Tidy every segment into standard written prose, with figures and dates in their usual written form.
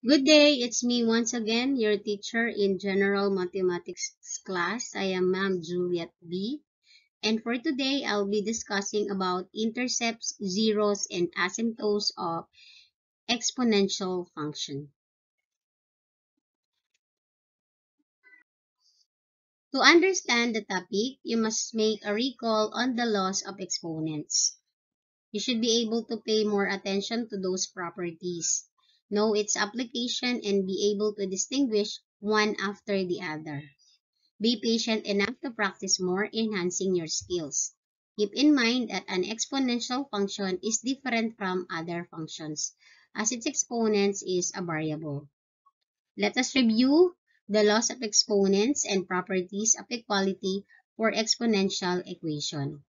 Good day, it's me once again, your teacher in General Mathematics class. I am Ma'am Juliet B. And for today, I'll be discussing about intercepts, zeros, and asymptotes of exponential function. To understand the topic, you must make a recall on the laws of exponents. You should be able to pay more attention to those properties, know its application, and be able to distinguish one after the other. Be patient enough to practice more, enhancing your skills. Keep in mind that an exponential function is different from other functions, as its exponents is a variable. Let us review the laws of exponents and properties of equality for exponential equation.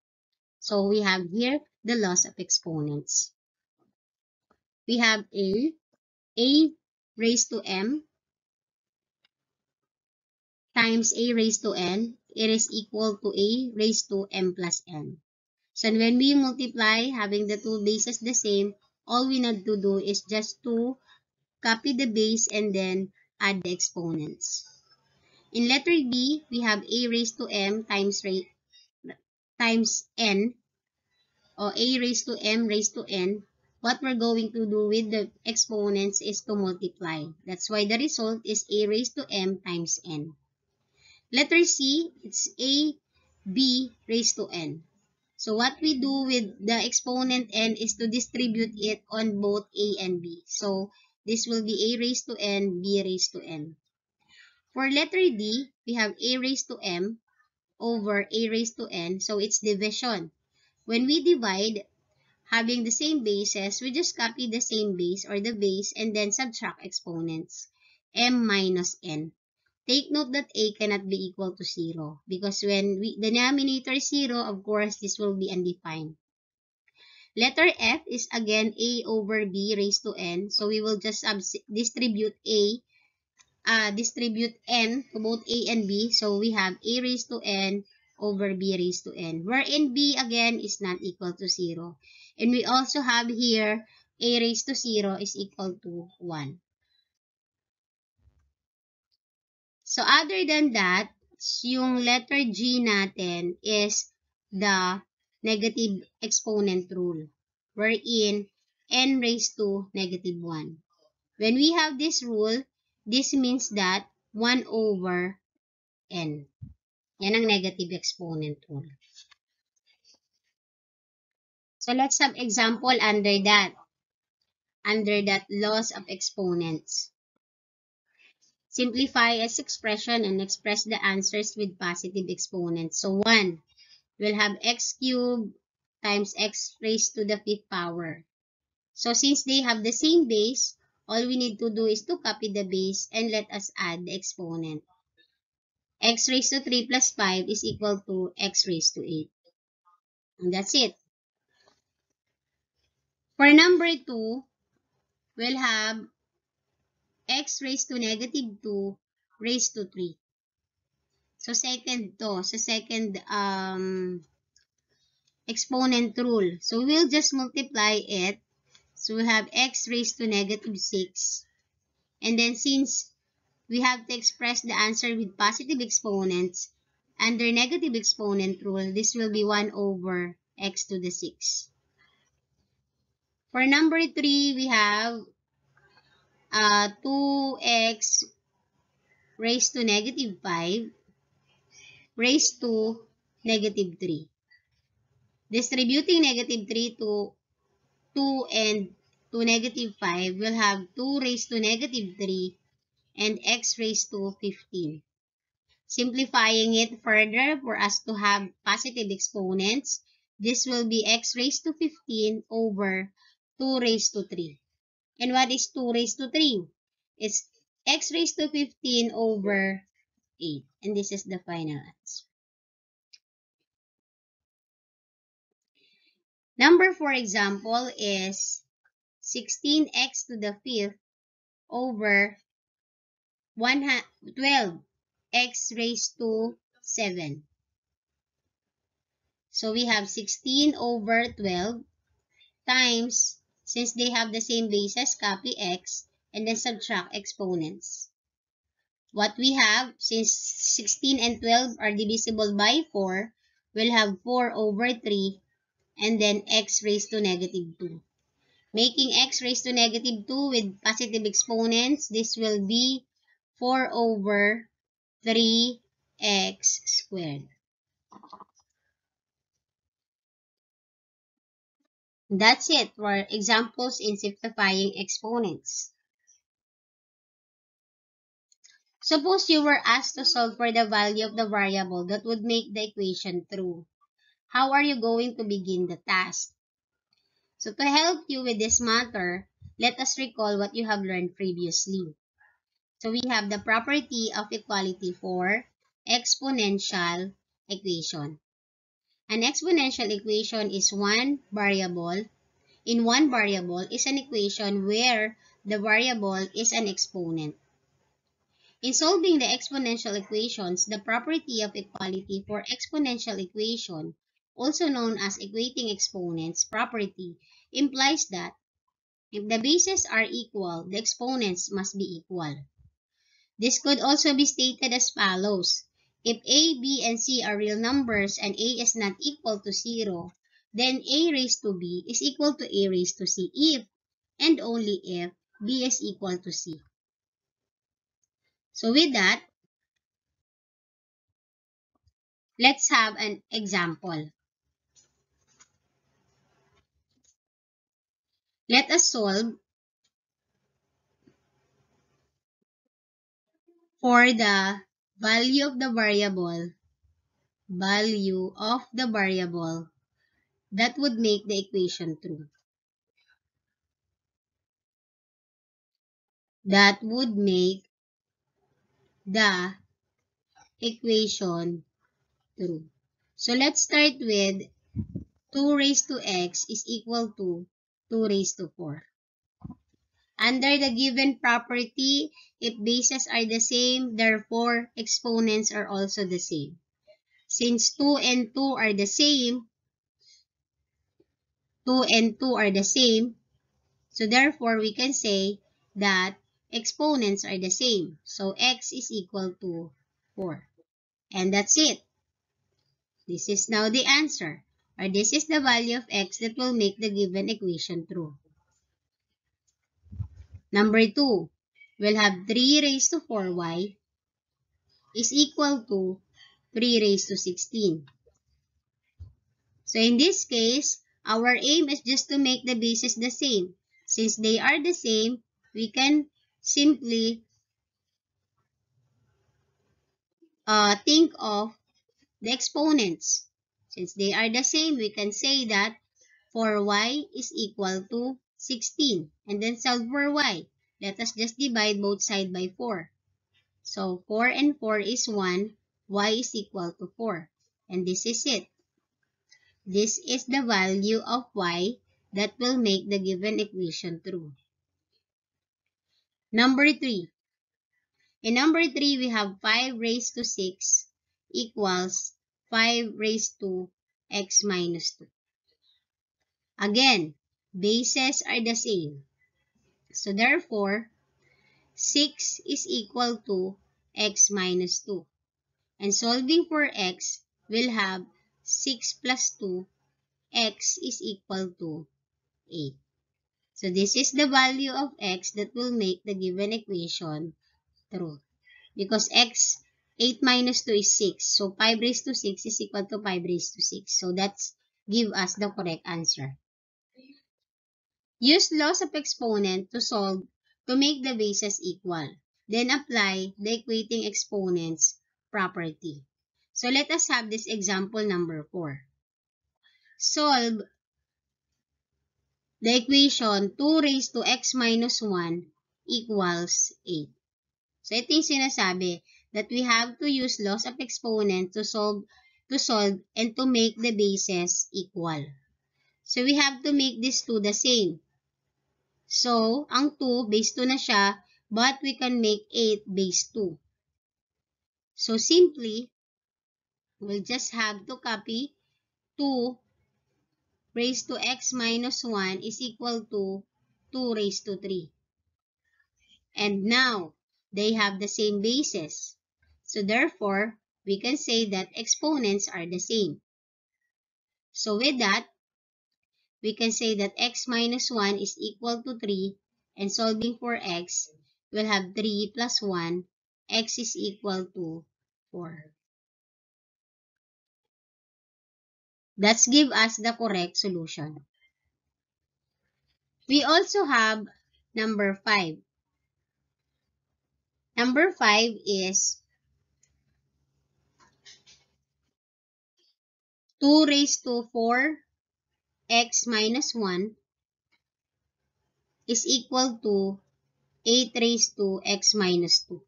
So we have here the laws of exponents. We have a raised to m times a raised to n, it is equal to a raised to m plus n. So when we multiply, having the two bases the same, all we need to do is just to copy the base and then add the exponents. In letter B, we have a raised to m times n, or a raised to m raised to n. What we're going to do with the exponents is to multiply. That's why the result is a raised to m times n. Letter C, it's a b raised to n. So what we do with the exponent n is to distribute it on both a and b. So this will be a raised to n, b raised to n. For letter D, we have a raised to m over a raised to n. So it's division. When we divide, having the same bases, we just copy the same base or the base and then subtract exponents. M minus n. Take note that a cannot be equal to 0 because when the denominator is 0, of course, this will be undefined. Letter F is again a over b raised to n. So we will just distribute distribute n to both a and b. So we have a raised to n over b raised to n, wherein b again is not equal to 0. And we also have here a raised to 0 is equal to 1. So other than that, yung letter G natin is the negative exponent rule, wherein n raised to negative 1. When we have this rule, this means that 1 over n. Yan ang negative exponent rule. So let's have example under that laws of exponents. Simplify S expression and express the answers with positive exponents. So 1 will have x cubed times x raised to the 5th power. So since they have the same base, all we need to do is to copy the base and let us add the exponent. X raised to 3 plus 5 is equal to x raised to 8. And that's it. For number 2, we'll have x raised to negative 2 raised to 3. So second to, sa second exponent rule. So we'll just multiply it. So we have x raised to negative 6. And then since we have to express the answer with positive exponents, under negative exponent rule, this will be 1 over x to the 6. For number 3, we have 2x raised to negative 5 raised to negative 3. Distributing negative 3 to 2 and to negative 5, we'll have 2 raised to negative 3 and x raised to 15. Simplifying it further for us to have positive exponents, this will be x raised to 15 over 2 raised to 3. And what is 2 raised to 3? It's x raised to 15 over 8. And this is the final answer. Number 4 example is 16x to the 5th over 12x raised to 7. So we have 16 over 12 times, since they have the same bases, copy x, and then subtract exponents. What we have, since 16 and 12 are divisible by 4, we'll have 4 over 3 and then x raised to negative 2. Making x raised to negative 2 with positive exponents, this will be 4 over 3x squared. That's it for examples in simplifying exponents. Suppose you were asked to solve for the value of the variable that would make the equation true. How are you going to begin the task? So to help you with this matter, let us recall what you have learned previously. So we have the property of equality for exponential equation. An exponential equation is one variable. In one variable is an equation where the variable is an exponent. In solving the exponential equations, the property of equality for exponential equation, also known as equating exponents property, implies that if the bases are equal, the exponents must be equal. This could also be stated as follows. If a, b, and c are real numbers and a is not equal to 0, then a raised to b is equal to a raised to c if and only if b is equal to c. So with that, let's have an example. Let us solve for the value of the variable that would make the equation true. That would make the equation true. So let's start with 2 raised to x is equal to 2 raised to 4. Under the given property, if bases are the same, therefore exponents are also the same. Since 2 and 2 are the same, so therefore we can say that exponents are the same. So x is equal to 4. And that's it. This is now the answer. Or this is the value of x that will make the given equation true. Number 2, we'll have 3 raised to 4y is equal to 3 raised to 16. So in this case, our aim is just to make the bases the same. Since they are the same, we can simply think of the exponents. Since they are the same, we can say that 4y is equal to 16. And then solve for y. Let us just divide both sides by 4. So 4 and 4 is 1. Y is equal to 4. And this is it. This is the value of y that will make the given equation true. Number 3. In number 3, we have 5 raised to 6 equals 5 raised to x minus 2. Again, bases are the same. So therefore, 6 is equal to x minus 2. And solving for x, we'll have 6 plus 2, x is equal to 8. So this is the value of x that will make the given equation true. Because 8 minus 2 is 6. So 5 raised to 6 is equal to 5 raised to 6. So that's give us the correct answer. Use laws of exponent to solve to make the bases equal. Then apply the equating exponents property. So let us have this example number 4. Solve the equation 2 raised to x minus 1 equals 8. So ito yung sinasabi that we have to use laws of exponent to solve and to make the bases equal. So we have to make these two the same. So, ang 2, base 2 na siya, but we can make 8 base 2. So, simply, we'll just have to copy 2 raised to x minus 1 is equal to 2 raised to 3. And now, they have the same basis. So therefore, we can say that exponents are the same. So with that, we can say that x minus 1 is equal to 3, and solving for x, we'll have 3 plus 1, x is equal to 4. That's give us the correct solution. We also have number 5. Number 5 is 2 raised to 4 x minus 1 is equal to 8 raised to x minus 2.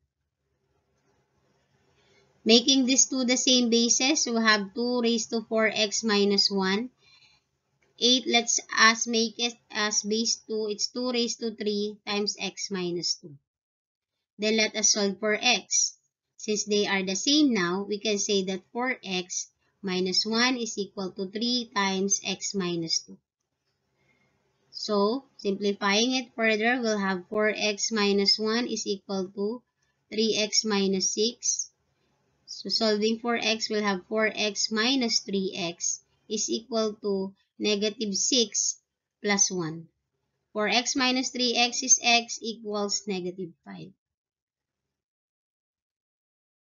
Making these two the same basis, we have 2 raised to 4x minus 1. 8, let's us make it as base 2. It's 2 raised to 3 times x minus 2. Then let us solve for x. Since they are the same now, we can say that 4x minus 1 is equal to 3 times x minus 2. So, simplifying it further, we'll have 4x minus 1 is equal to 3x minus 6. So, solving for x, we'll have 4x minus 3x is equal to negative 6 plus 1. 4x minus 3x is x equals negative 5.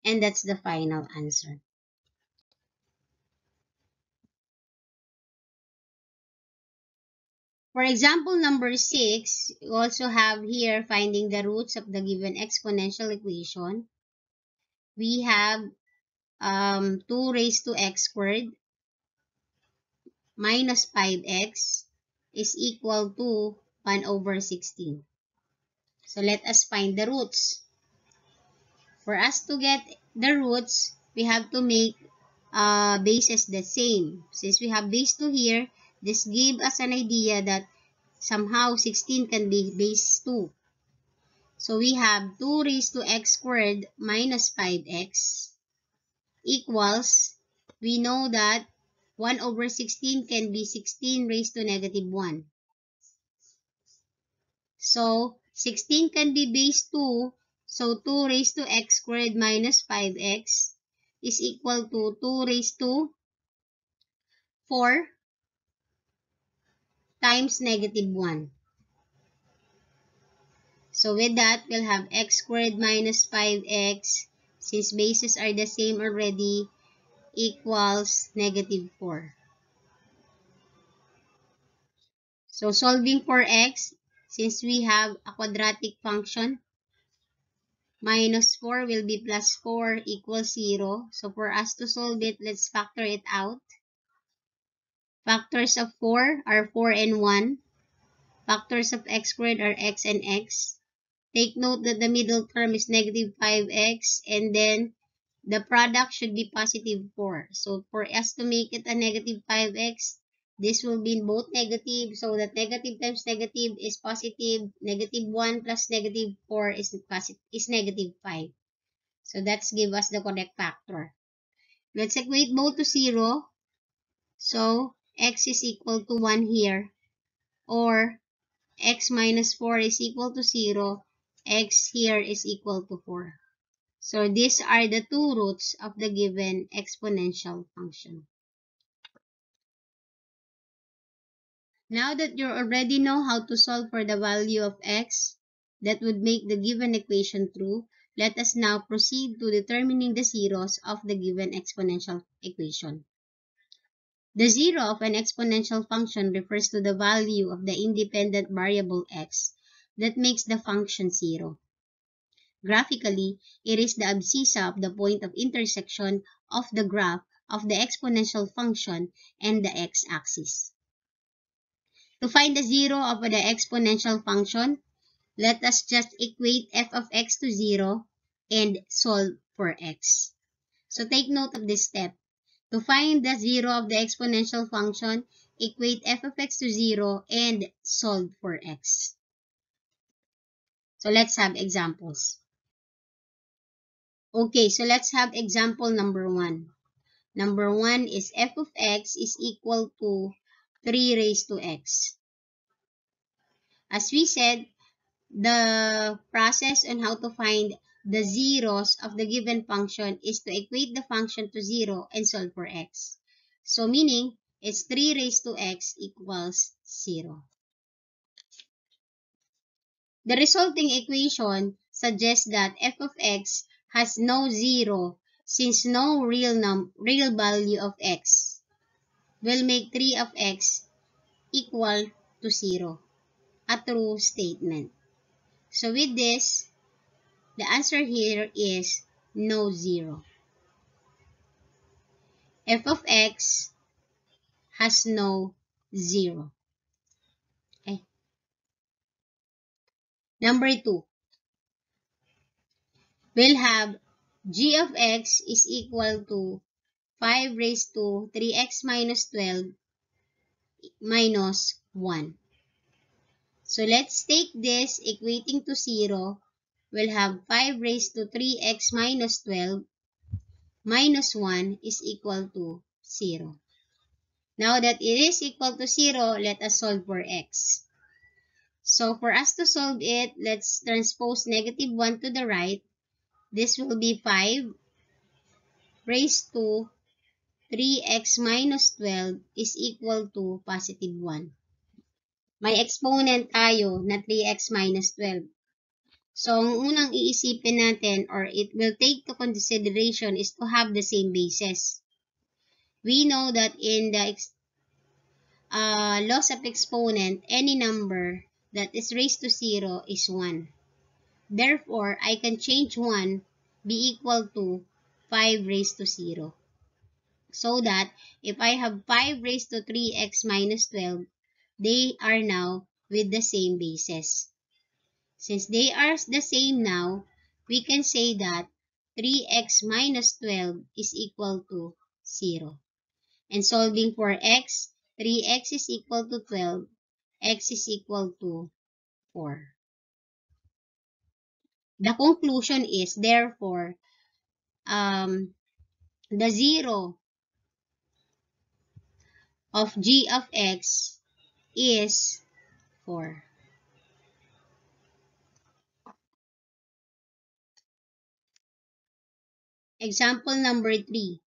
And that's the final answer. For example number 6, we also have here finding the roots of the given exponential equation. We have 2 raised to x squared minus 5x is equal to 1 over 16. So let us find the roots. For us to get the roots, we have to make bases the same. Since we have base 2 here, this gives us an idea that somehow 16 can be base 2. So we have 2 raised to x squared minus 5x equals, we know that 1 over 16 can be 16 raised to negative 1. So 16 can be base 2. So 2 raised to x squared minus 5x is equal to 2 raised to 4 times negative 1. So with that, we'll have x squared minus 5x, since bases are the same already, equals negative 4. So solving for x, since we have a quadratic function, minus 4 will be plus 4 equals 0. So for us to solve it, let's factor it out. Factors of 4 are 4 and 1. Factors of x squared are x and x. Take note that the middle term is negative 5x, and then the product should be positive 4. So for us to make it a negative 5x, this will be both negative, so that negative times negative is positive. Negative 1 plus negative 4 is negative 5. So that's give us the correct factor. Let's equate both to 0. So x is equal to 1 here, or x minus 4 is equal to 0. X here is equal to 4. So these are the two roots of the given exponential function. Now that you already know how to solve for the value of x that would make the given equation true, let us now proceed to determining the zeros of the given exponential equation. The zero of an exponential function refers to the value of the independent variable x that makes the function zero. Graphically, it is the abscissa of the point of intersection of the graph of the exponential function and the x-axis. To find the zero of the exponential function, let us just equate f of x to 0 and solve for x. So take note of this step. To find the zero of the exponential function, equate f of x to 0 and solve for x. So let's have examples. Okay, so let's have example number 1. Number 1 is f of x is equal to 3 raised to x. As we said, the process on how to find the zeros of the given function is to equate the function to 0 and solve for x. So meaning, it's 3 raised to x equals 0. The resulting equation suggests that f of x has no 0 since no real value of x will make 3 of x equal to 0, a true statement. So with this, the answer here is no 0. F of x has no 0. Okay. Number 2, we'll have g of x is equal to 5 raised to 3x minus 12 minus 1. So let's take this equating to 0. We'll have 5 raised to 3x minus 12 minus 1 is equal to 0. Now that it is equal to 0, let us solve for x. So for us to solve it, let's transpose negative 1 to the right. This will be 5 raised to 3x minus 12 is equal to positive 1. May exponent tayo na 3x minus 12. So, ang unang iisipin natin or it will take to consideration is to have the same basis. We know that in the laws of exponent, any number that is raised to 0 is 1. Therefore, I can change 1 be equal to 5 raised to 0. So that if I have 5 raised to 3x minus 12, they are now with the same basis. Since they are the same now, we can say that 3x minus 12 is equal to 0. And solving for x, 3x is equal to 12, x is equal to 4. The conclusion is, therefore, the 0 of g of x is 4. Example number 3.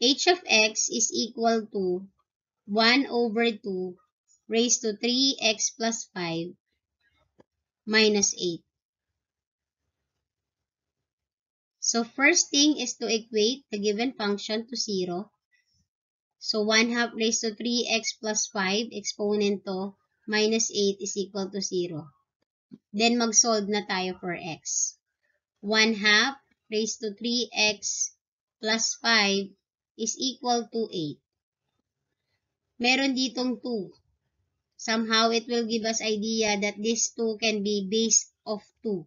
H of x is equal to 1 over 2 raised to 3x plus 5 minus 8. So first thing is to equate the given function to 0. So 1 half raised to 3x plus 5 exponent to minus 8 is equal to 0. Then mag-solve na tayo for x. 1 half raised to 3x plus 5 is equal to 8. Meron ditong 2. Somehow it will give us idea that this 2 can be base of 2.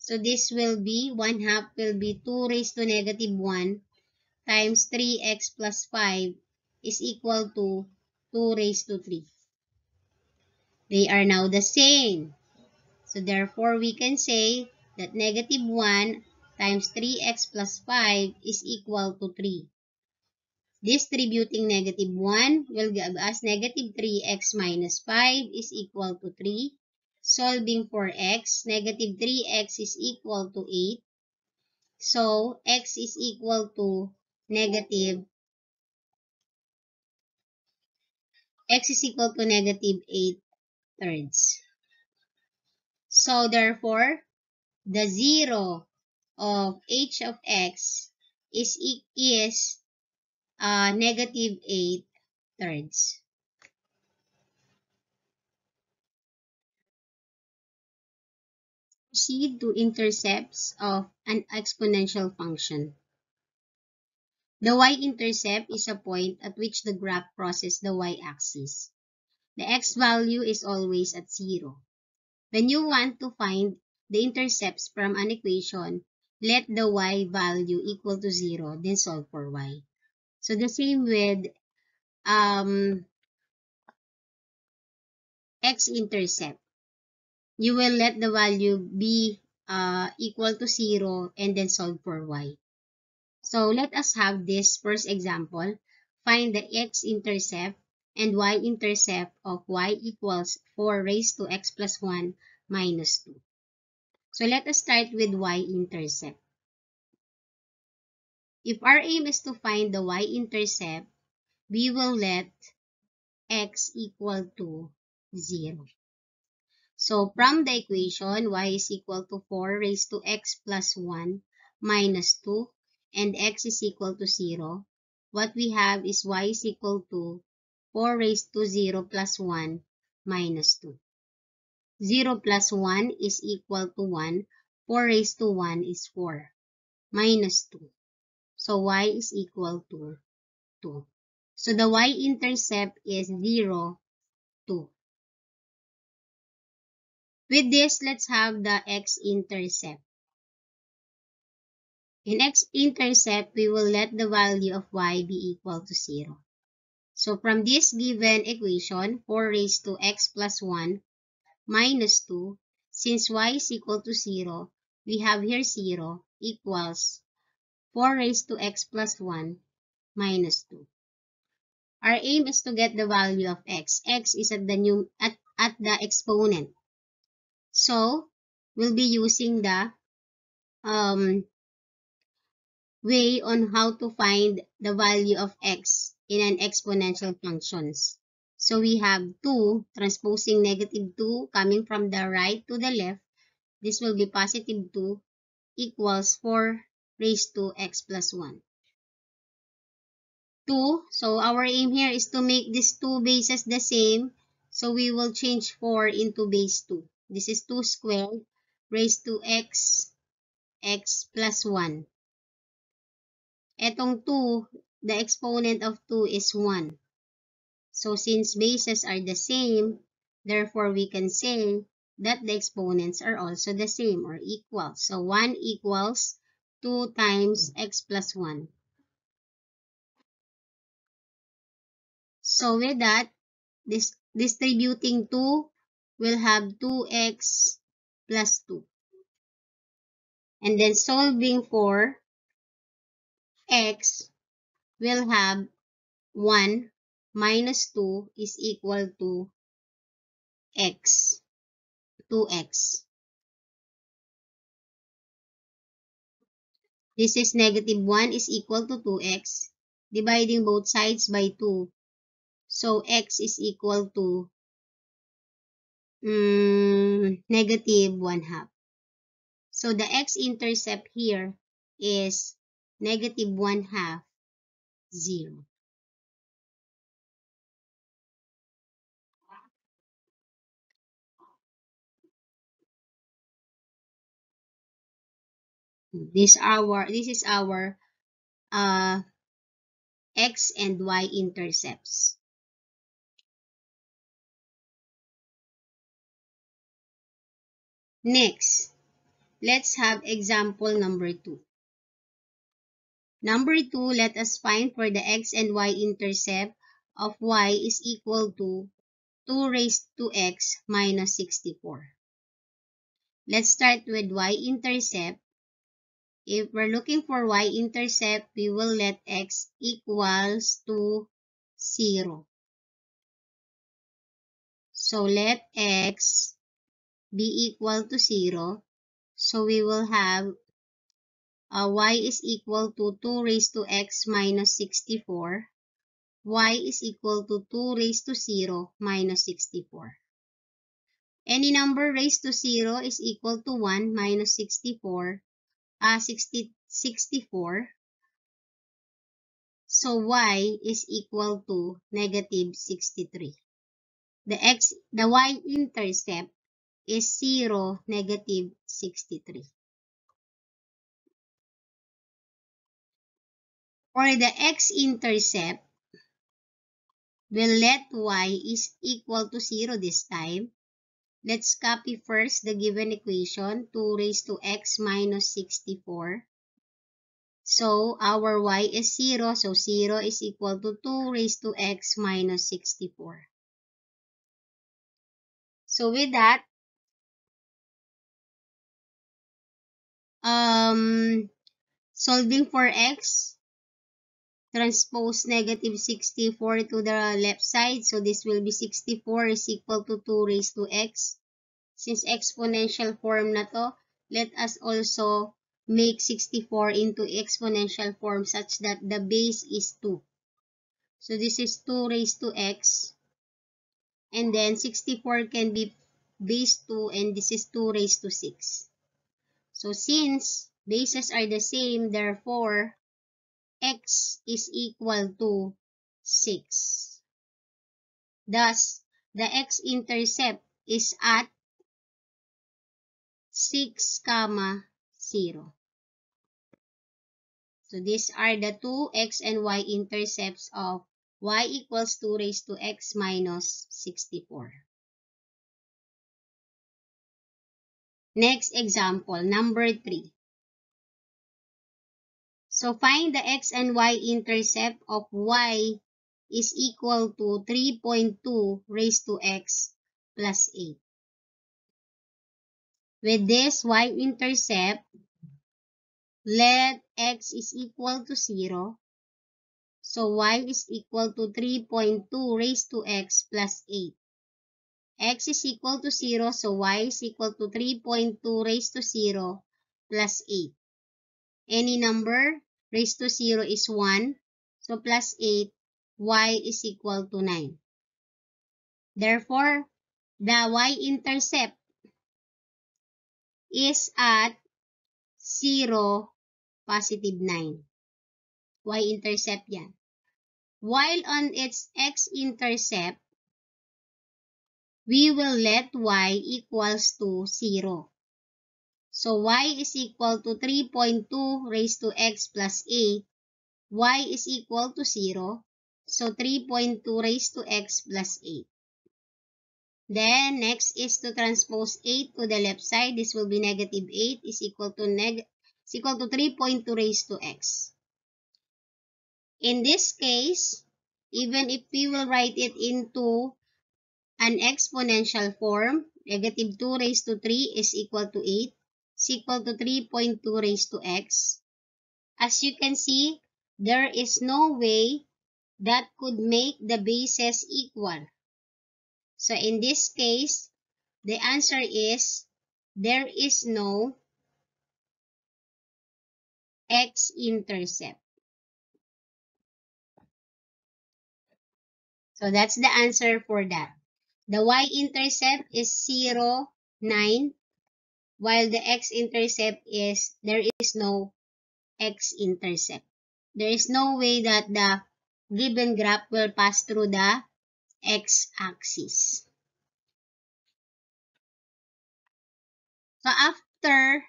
So this will be 1 half will be 2 raised to negative 1 times 3x plus 5 is equal to 2 raised to 3. They are now the same. So therefore, we can say that negative 1 times 3x plus 5 is equal to 3. Distributing negative 1 will give us negative 3x minus 5 is equal to 3. Solving for x, negative 3x is equal to 8. So, x is equal to negative 8 thirds. So, therefore, the 0 of h of x is negative 8 thirds. Proceed to intercepts of an exponential function. The y-intercept is a point at which the graph crosses the y-axis. The x value is always at 0. When you want to find the intercepts from an equation, let the y value equal to 0, then solve for y. So the same with x-intercept. You will let the value be equal to 0 and then solve for y. So let us have this first example. Find the x-intercept. and y-intercept of y equals 4 raised to x plus 1 minus 2. So let us start with y-intercept. If our aim is to find the y-intercept, we will let x equal to 0. So from the equation, y is equal to 4 raised to x plus 1 minus 2, and x is equal to 0. What we have is y is equal to 4 raised to 0 plus 1 minus 2. 0 plus 1 is equal to 1. 4 raised to 1 is 4 minus 2. So y is equal to 2. So the y-intercept is 0, 2. With this, let's have the x-intercept. In x-intercept, we will let the value of y be equal to 0. So from this given equation, 4 raised to x plus 1 minus 2, since y is equal to 0, we have here 0 equals 4 raised to x plus 1 minus 2. Our aim is to get the value of x. X is at the exponent. So, we'll be using the way on how to find the value of x in an exponential functions. So we have 2 transposing negative 2 coming from the right to the left. This will be positive 2 equals 4 raised to x plus 1. 2. So our aim here is to make these two bases the same. So we will change 4 into base 2. This is 2 squared raised to x plus 1. Etong 2, the exponent of 2 is 1. So since bases are the same, therefore we can say that the exponents are also the same or equal. So 1 equals 2 times x plus 1. So with that, distributing 2 will have 2x plus 2. And then solving for x will have 1 minus 2 is equal to x, 2x. This is negative 1 is equal to 2x, dividing both sides by 2. So x is equal to negative 1 half. So the x-intercept here is negative 1 half, 0. This is our x and y intercepts. Next, let's have example number 2. Number 2, let us find for the x and y intercept of y is equal to 2 raised to x minus 64. Let's start with y-intercept. If we're looking for y-intercept, we will let x equals to 0. So let x be equal to 0. So we will have y is equal to 2 raised to x minus 64. Y is equal to 2 raised to 0 minus 64. Any number raised to 0 is equal to 1 minus 64. 64. So y is equal to negative 63. The y-intercept is 0, negative 63. For the x-intercept, we'll let y is equal to 0 this time. Let's copy first the given equation, 2 raised to x minus 64. So our y is 0, so 0 is equal to 2 raised to x minus 64. So with that, solving for x, transpose negative 64 to the left side. So this will be 64 is equal to 2 raised to x. Since exponential form na to, let us also make 64 into exponential form such that the base is 2. So this is 2 raised to x. And then 64 can be base 2 and this is 2 raised to 6. So since bases are the same, therefore, x is equal to 6. Thus, the x-intercept is at 6, 0. So these are the two x and y intercepts of y equals 2 raised to x minus 64. Next example, number 3. So find the x and y intercept of y is equal to 3.2 raised to x plus 8. With this y-intercept, let x is equal to 0. So y is equal to 3.2 raised to x plus 8. X is equal to 0, so y is equal to 3.2 raised to 0 plus 8. Any number raised to 0 is 1, so plus 8, y is equal to 9. Therefore, the y-intercept is at 0, positive 9. Y-intercept yan. While on its x-intercept, we will let y equals to 0. So y is equal to 3.2 raised to x plus 8. Y is equal to 0. So 3.2 raised to x plus 8. Then next is to transpose 8 to the left side. This will be negative 8 is equal to 3.2 raised to x. In this case, even if we will write it into an exponential form, negative 2 raised to 3 is equal to 8. Is equal to 3.2 raised to x. As you can see, there is no way that could make the bases equal. So in this case, the answer is there is no x-intercept. So that's the answer for that. The y-intercept is 0, 9, while the x-intercept is there is no x-intercept. There is no way that the given graph will pass through the x-axis. So after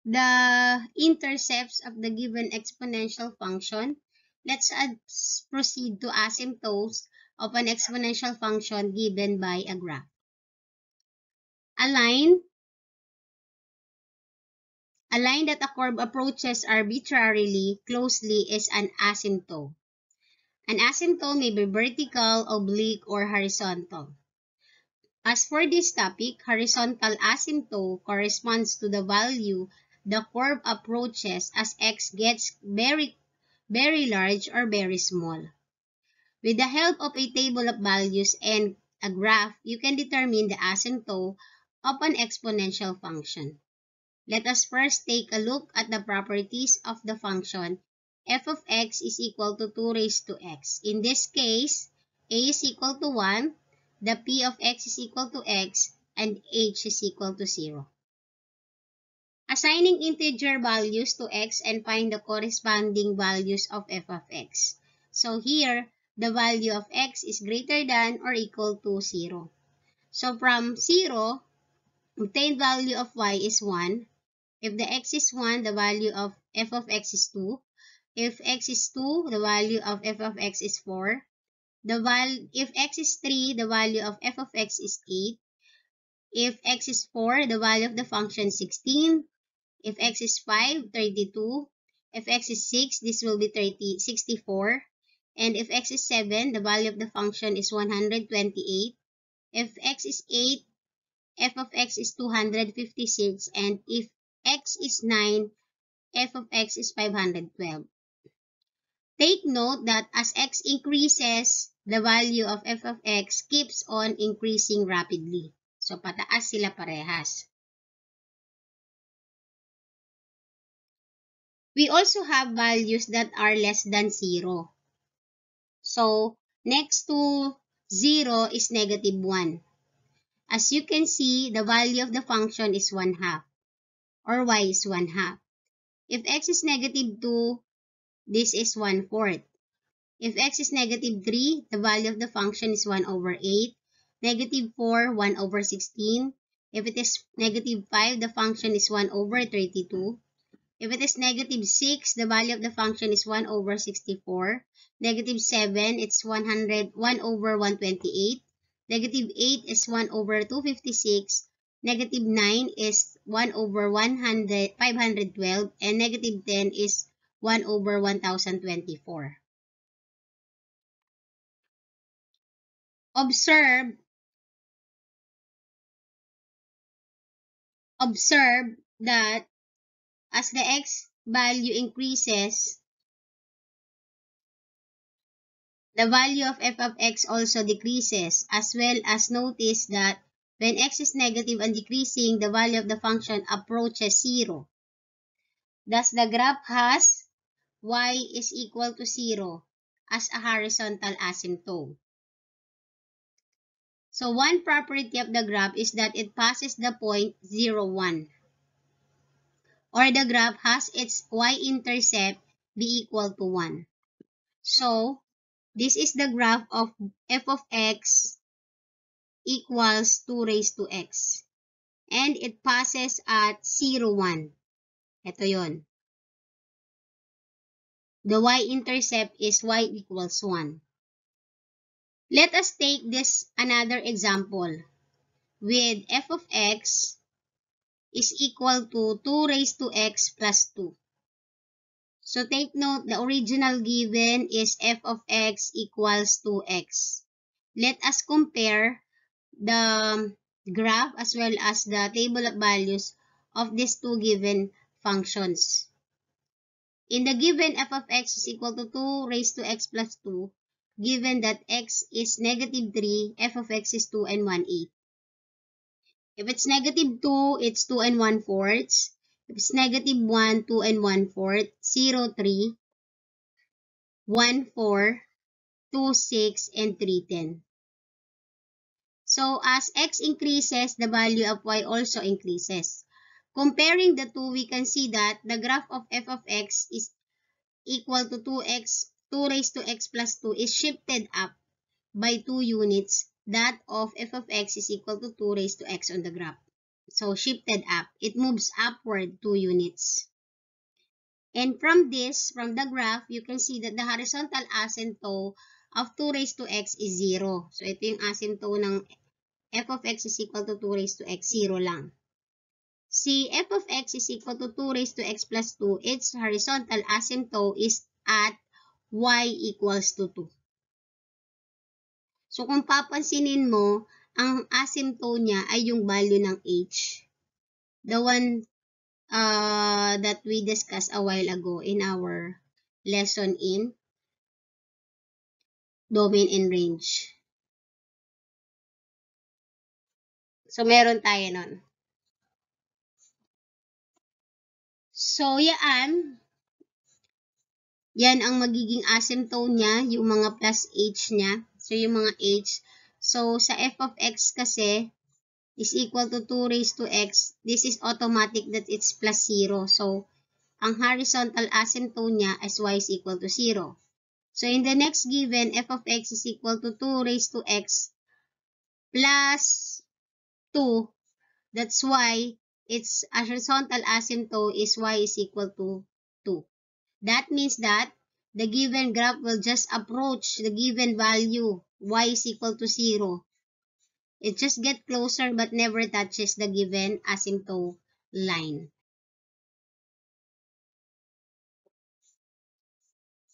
the intercepts of the given exponential function, let's proceed to asymptotes of an exponential function given by a graph. A line that a curve approaches arbitrarily closely is an asymptote. An asymptote may be vertical, oblique, or horizontal. As for this topic, horizontal asymptote corresponds to the value the curve approaches as x gets very large or very small. With the help of a table of values and a graph, you can determine the asymptote of an exponential function. Let us first take a look at the properties of the function f of x is equal to 2 raised to x. In this case, a is equal to 1, the p of x is equal to x, and h is equal to 0. Assigning integer values to x and find the corresponding values of f of x. So here, the value of x is greater than or equal to 0. So from 0, obtained value of y is 1. If the x is 1, the value of f of x is 2. If x is 2, the value of f of x is 4. If x is 3, the value of f of x is 8. If x is 4, the value of the function is 16. If x is 5, 32. If x is 6, this will be 64. And if x is 7, the value of the function is 128. If x is 8, f of x is 256. And if x is 9, f of x is 512. Take note that as x increases, the value of f of x keeps on increasing rapidly. So, pataas sila parehas. We also have values that are less than 0. So, next to 0 is negative 1. As you can see, the value of the function is 1/2, or y is 1/2. If x is negative 2, this is 1/4. If x is negative 3, the value of the function is 1/8. Negative 4, 1/16. If it is negative 5, the function is 1/32. If it is negative 6, the value of the function is 1/64. Negative 7, it's 1/128. Negative 8 is 1/256. Negative 9 is 1/512. And negative 10 is 1/1024. Observe that as the x value increases, the value of f of x also decreases, as well as notice that when x is negative and decreasing, the value of the function approaches 0. Thus, the graph has y is equal to 0 as a horizontal asymptote. So, one property of the graph is that it passes the point 0, 1. Or the graph has its y-intercept be equal to 1. So, this is the graph of f of x equals 2 raised to x. And it passes at 0, 1. Ito yon. The y-intercept is y equals 1. Let us take this another example with f of x is equal to 2 raised to x plus 2. So take note, the original given is f of x equals 2x. Let us compare the graph as well as the table of values of these two given functions. In the given f of x is equal to 2 raised to x plus 2, given that x is negative 3, f of x is 2 and 1/8. If it's negative 2, it's 2 and 1/4. If it's negative 1, 2 and 1/4, 0, 3, 1, 4, 2, 6, and 3, 10. So, as x increases, the value of y also increases. Comparing the two, we can see that the graph of f of x is equal to 2x, 2 raised to x plus 2 is shifted up by 2 units. That of f of x is equal to 2 raised to x on the graph. So, shifted up. It moves upward 2 units. And from the graph, you can see that the horizontal asymptote of 2 raised to x is 0. So, ito yung asymptote ng f of x is equal to 2 raised to x, 0 lang. Si f of x is equal to 2 raised to x plus 2, its horizontal asymptote is at y equals to 2. So, kung papansinin mo, ang asymptote niya ay yung value ng h. The one that we discussed a while ago in our lesson in domain and range. So, meron tayo nun. So, yan ang magiging asymptote niya, yung mga plus h niya. So, yung mga h. So, sa f of x kasi is equal to 2 raised to x. This is automatic that it's plus 0. So, ang horizontal asymptote niya is y is equal to 0. So, in the next given, f of x is equal to 2 raised to x plus 2. That's why its horizontal asymptote is y is equal to 2. That means that the given graph will just approach the given value, y is equal to 0. It just gets closer but never touches the given asymptote line.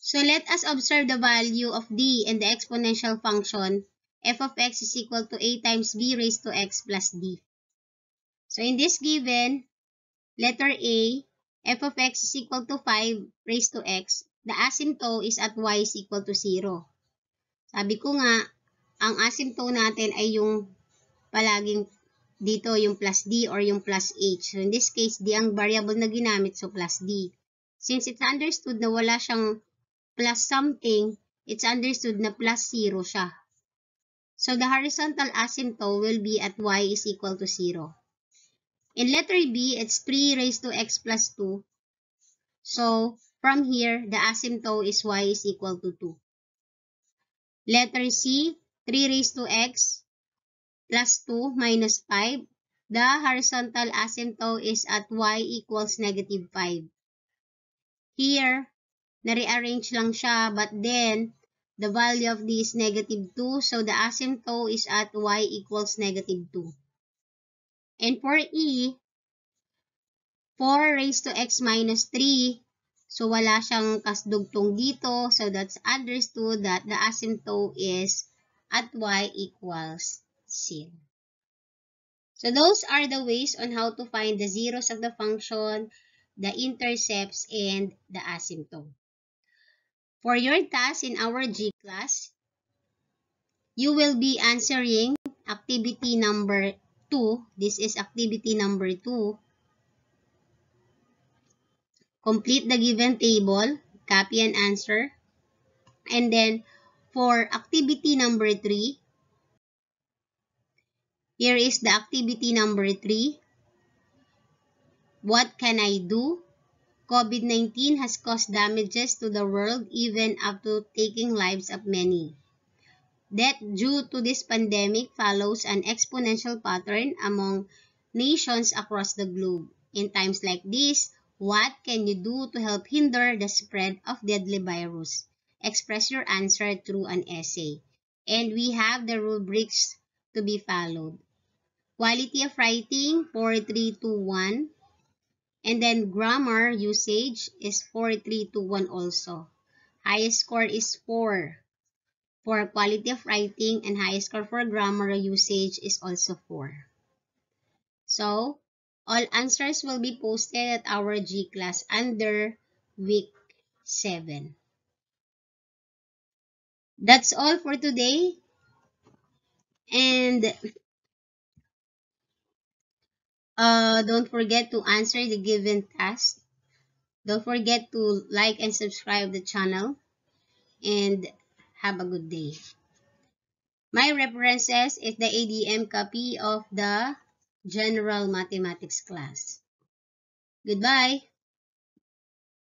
So let us observe the value of d and the exponential function f of x is equal to a times b raised to x plus d. So in this given, letter A, f of x is equal to 5 raised to x. the asymptote is at y is equal to 0. Sabi ko nga, ang asymptote natin ay yung palaging dito yung plus d or yung plus h. So in this case, d ang variable na ginamit, so plus d. Since it's understood na wala siyang plus something, it's understood na plus 0 siya. So the horizontal asymptote will be at y is equal to 0. In letter B, it's 3 raised to x plus 2. So from here, the asymptote is y is equal to 2. Letter C, 3 raised to x plus 2 minus 5. The horizontal asymptote is at y equals negative 5. Here, na-rearrange lang siya, but then, the value of this is negative 2, so the asymptote is at y equals negative 2. And for E, 4 raised to x minus 3, so wala siyang kasdugtong dito, so that's understood that the asymptote is at y equals 0. So those are the ways on how to find the zeros of the function, the intercepts, and the asymptote. For your task in our G class, you will be answering activity number 2. This is activity number 2. Complete the given table, copy and answer. And then for activity number 3, here is the activity number 3. What can I do? COVID-19 has caused damages to the world even up to taking lives of many. Death due to this pandemic follows an exponential pattern among nations across the globe. In times like this, what can you do to help hinder the spread of deadly virus? Express your answer through an essay. And we have the rubrics to be followed. Quality of writing, 4321. And then grammar usage is 4321 also. Highest score is 4 for quality of writing, and highest score for grammar usage is also 4. So, all answers will be posted at our G class under week 7. That's all for today. And don't forget to answer the given task. Don't forget to like and subscribe the channel. And have a good day. My references is the ADM copy of the General Mathematics class. Goodbye.